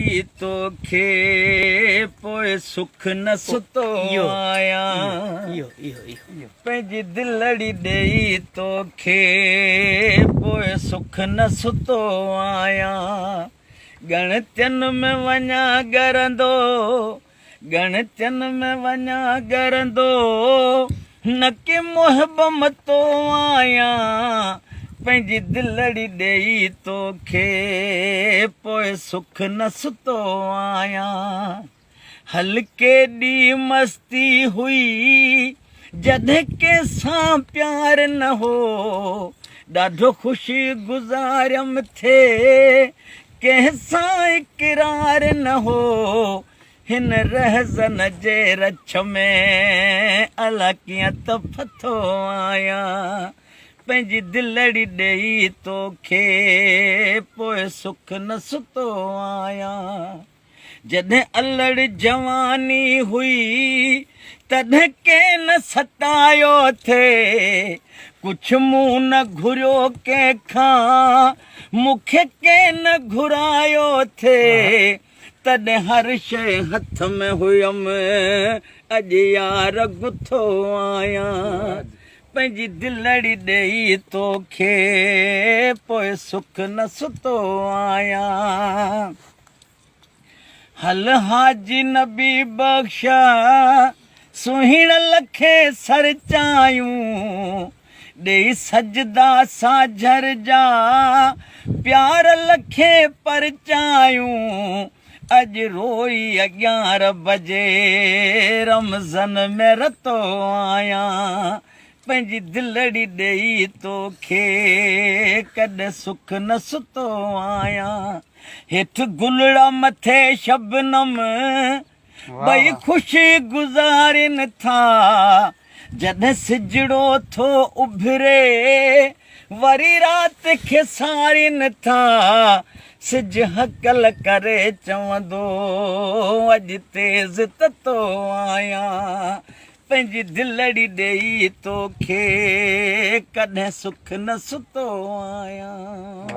ॾेई तोखे पोइ सुख न सुतो आहियां पंहिंजी दिलड़ी ॾेई तोखे पोइ सुख न सुतो आहियां गणतियुनि में वञा गरंदो गणतियुनि में वञा गरंदो न कि मोहबमतो आहियां पंहिंजी दिलड़ी ॾेई तोखे पोइ सुख न सुतो आहियां हल्के ॾी मस्ती हुई जॾहिं कंहिंसां प्यार न हो ॾाढो ख़ुशी गुज़ारियमि थिए कंहिंसां इक़रार न हो हिन रहज़न जे रछ में अला कीअं त फथो आहियां पंहिंजी दिलड़ी ॾेई तोखे पोइ सुख न सुतो आहियां जॾहिं अलड़ जवानी हुई तॾहिं कंहिं न सतायो थिए कुझु मूं न घुरियो कंहिंखां मूंखे कंहिं न घुरायो थिए तॾहिं हर शइ हथ में हुयमि अॼु यार गुथो आहियां पंहिंजी दिलड़ी ॾेई तोखे पोइ सुख न सुतो आहियां हल हाजी नबी बख़्श सुहिण लखे सर चायूं ॾेई सजदा साझर जा प्यार लखे परचायूं अॼु रोई 11 बजे रमज़न में रतो आहियां पंहिंजी दिलड़ी ॾेई तोखे कॾहिं सुख न सुतो आहियां हेठि गुलड़ा मथे शबनम ॿई ख़ुशी गुज़ारिन था जॾहिं सिजड़ो थो उभिरे वरी राति खे सारिन था सिज हकल करे चवंदो अॼु तेज़ ततो आहियां पंहिंजी दिलड़ी ॾेई तोखे कॾहिं सुख न सुतो आहियां।